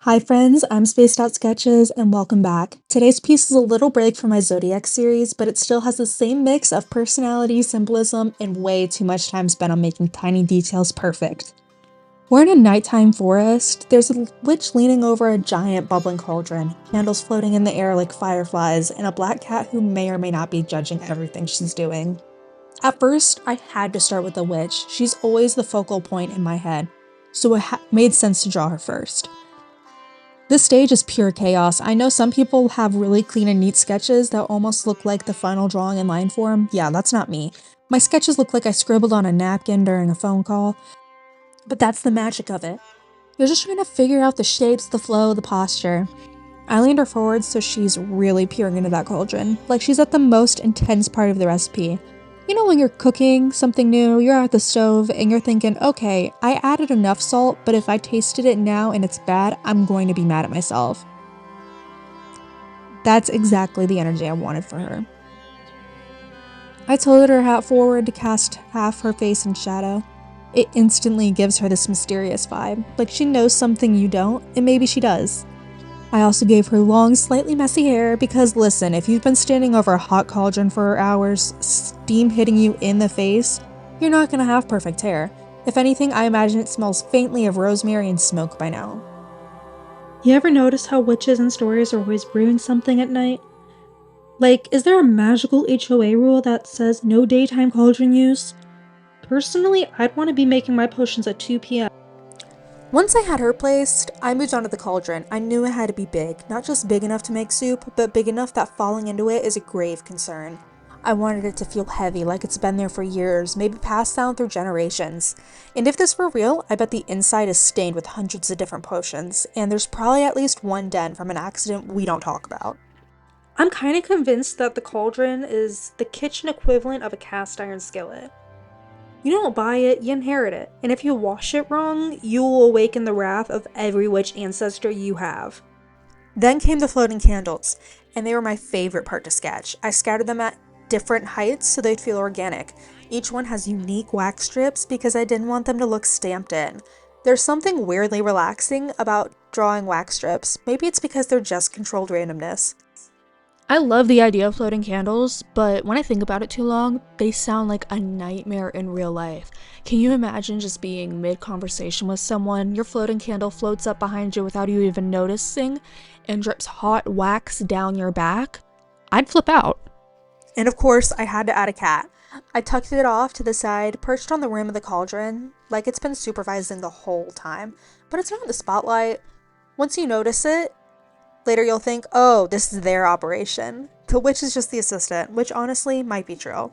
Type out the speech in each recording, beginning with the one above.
Hi friends, I'm Spaced Out Sketches and welcome back. Today's piece is a little break from my Zodiac series, but it still has the same mix of personality, symbolism, and way too much time spent on making tiny details perfect. We're in a nighttime forest. There's a witch leaning over a giant bubbling cauldron, candles floating in the air like fireflies, and a black cat who may or may not be judging everything she's doing. At first, I had to start with the witch. She's always the focal point in my head, so it made sense to draw her first. This stage is pure chaos. I know some people have really clean and neat sketches that almost look like the final drawing in line form. Yeah, that's not me. My sketches look like I scribbled on a napkin during a phone call, but that's the magic of it. You're just trying to figure out the shapes, the flow, the posture. I leaned her forward so she's really peering into that cauldron, like she's at the most intense part of the recipe. You know when you're cooking something new, you're at the stove, and you're thinking, okay, I added enough salt, but if I tasted it now and it's bad, I'm going to be mad at myself. That's exactly the energy I wanted for her. I tilted her hat forward to cast half her face in shadow. It instantly gives her this mysterious vibe, like she knows something you don't, and maybe she does. I also gave her long, slightly messy hair because listen, if you've been standing over a hot cauldron for hours, steam hitting you in the face, you're not gonna have perfect hair. If anything, I imagine it smells faintly of rosemary and smoke by now. You ever notice how witches in stories are always brewing something at night? Like, is there a magical HOA rule that says no daytime cauldron use? Personally, I'd want to be making my potions at 2 p.m. Once I had her placed, I moved on to the cauldron. I knew it had to be big, not just big enough to make soup, but big enough that falling into it is a grave concern. I wanted it to feel heavy, like it's been there for years, maybe passed down through generations. And if this were real, I bet the inside is stained with hundreds of different potions, and there's probably at least one dent from an accident we don't talk about. I'm kind of convinced that the cauldron is the kitchen equivalent of a cast iron skillet. You don't buy it, you inherit it. And if you wash it wrong, you will awaken the wrath of every witch ancestor you have. Then came the floating candles, and they were my favorite part to sketch. I scattered them at different heights so they'd feel organic. Each one has unique wax strips because I didn't want them to look stamped in. There's something weirdly relaxing about drawing wax strips. Maybe it's because they're just controlled randomness. I love the idea of floating candles, but when I think about it too long, they sound like a nightmare in real life. Can you imagine just being mid-conversation with someone, your floating candle floats up behind you without you even noticing, and drips hot wax down your back? I'd flip out. And of course, I had to add a cat. I tucked it off to the side, perched on the rim of the cauldron, like it's been supervising the whole time. But it's not in the spotlight. Once you notice it, later you'll think, oh, this is their operation. The witch is just the assistant, which honestly might be true.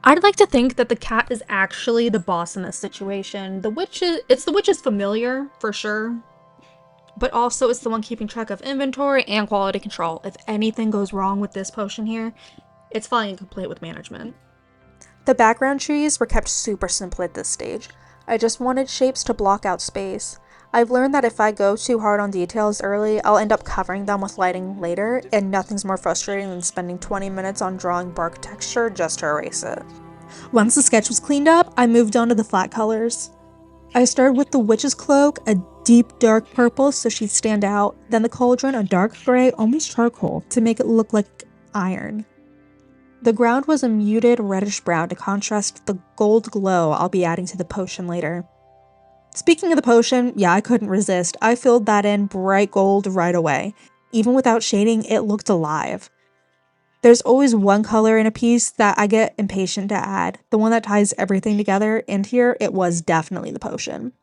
I'd like to think that the cat is actually the boss in this situation. It's the witch's familiar, for sure. But also it's the one keeping track of inventory and quality control. If anything goes wrong with this potion here, it's falling incomplete with management. The background trees were kept super simple at this stage. I just wanted shapes to block out space. I've learned that if I go too hard on details early, I'll end up covering them with lighting later, and nothing's more frustrating than spending 20 minutes on drawing bark texture just to erase it. Once the sketch was cleaned up, I moved on to the flat colors. I started with the witch's cloak, a deep dark purple so she'd stand out, then the cauldron, a dark gray, almost charcoal, to make it look like iron. The ground was a muted reddish brown to contrast the gold glow I'll be adding to the potion later. Speaking of the potion, yeah, I couldn't resist. I filled that in bright gold right away. Even without shading, it looked alive. There's always one color in a piece that I get impatient to add, the one that ties everything together, and here it was definitely the potion.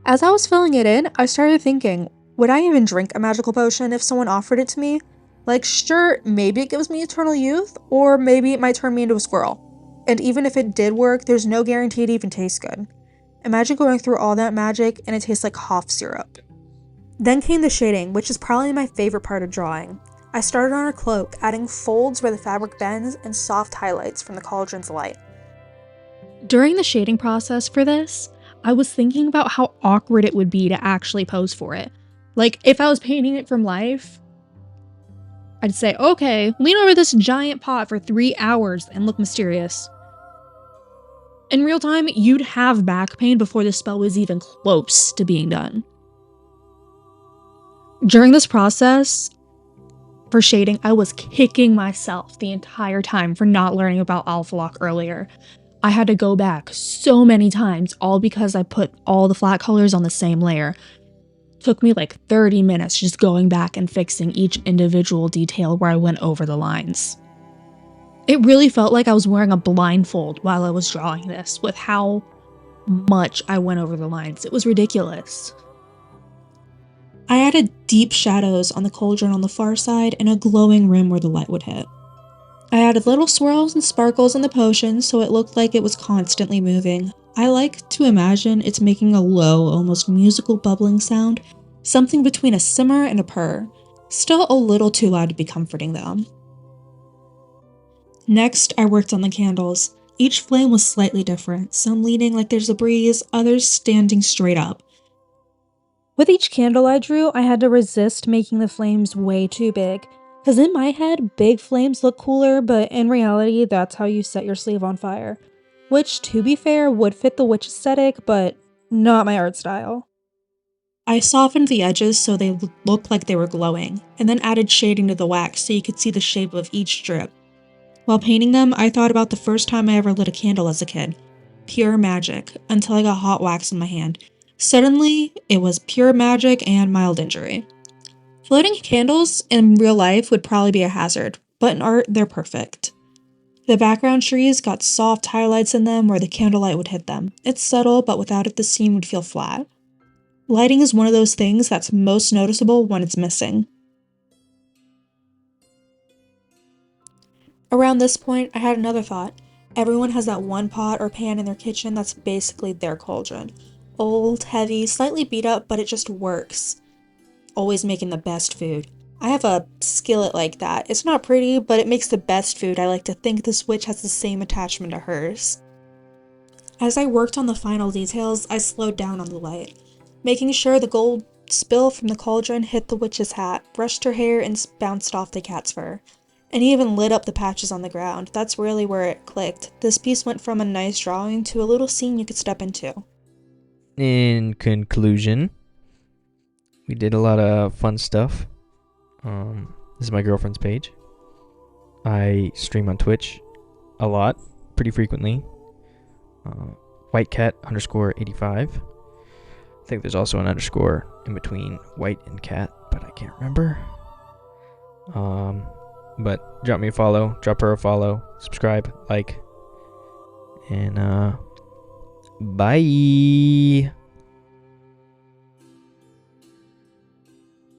As I was filling it in, I started thinking, would I even drink a magical potion if someone offered it to me? Like, sure, maybe it gives me eternal youth, or maybe it might turn me into a squirrel. And even if it did work, there's no guarantee it even tastes good. Imagine going through all that magic and it tastes like cough syrup. Then came the shading, which is probably my favorite part of drawing. I started on her cloak, adding folds where the fabric bends and soft highlights from the cauldron's light. During the shading process for this, I was thinking about how awkward it would be to actually pose for it. Like, if I was painting it from life, I'd say, okay, lean over this giant pot for 3 hours and look mysterious. In real time, you'd have back pain before the spell was even close to being done. During this process, for shading, I was kicking myself the entire time for not learning about alpha lock earlier. I had to go back so many times, all because I put all the flat colors on the same layer. Took me like 30 minutes just going back and fixing each individual detail where I went over the lines. It really felt like I was wearing a blindfold while I was drawing this, with how much I went over the lines. It was ridiculous. I added deep shadows on the cauldron on the far side and a glowing rim where the light would hit. I added little swirls and sparkles in the potion so it looked like it was constantly moving. I like to imagine it's making a low, almost musical bubbling sound, something between a simmer and a purr. Still a little too loud to be comforting though. Next, I worked on the candles. Each flame was slightly different, some leaning like there's a breeze, others standing straight up. With each candle I drew, I had to resist making the flames way too big, because in my head, big flames look cooler, but in reality, that's how you set your sleeve on fire. Which, to be fair, would fit the witch aesthetic, but not my art style. I softened the edges so they looked like they were glowing, and then added shading to the wax so you could see the shape of each strip. While painting them, I thought about the first time I ever lit a candle as a kid. Pure magic, until I got hot wax in my hand. Suddenly, it was pure magic and mild injury. Floating candles in real life would probably be a hazard, but in art, they're perfect. The background trees got soft highlights in them where the candlelight would hit them. It's subtle, but without it the scene would feel flat. Lighting is one of those things that's most noticeable when it's missing. Around this point, I had another thought. Everyone has that one pot or pan in their kitchen that's basically their cauldron. Old, heavy, slightly beat up, but it just works. Always making the best food. I have a skillet like that. It's not pretty, but it makes the best food. I like to think this witch has the same attachment to hers. As I worked on the final details, I slowed down on the light, making sure the gold spill from the cauldron hit the witch's hat, brushed her hair, and bounced off the cat's fur. And even lit up the patches on the ground. That's really where it clicked. This piece went from a nice drawing to a little scene you could step into. In conclusion, we did a lot of fun stuff. This is my girlfriend's page. I stream on Twitch a lot, pretty frequently. Whitecat_85. I think there's also an underscore in between white and cat, but I can't remember. But drop me a follow, drop her a follow, subscribe, like, and bye.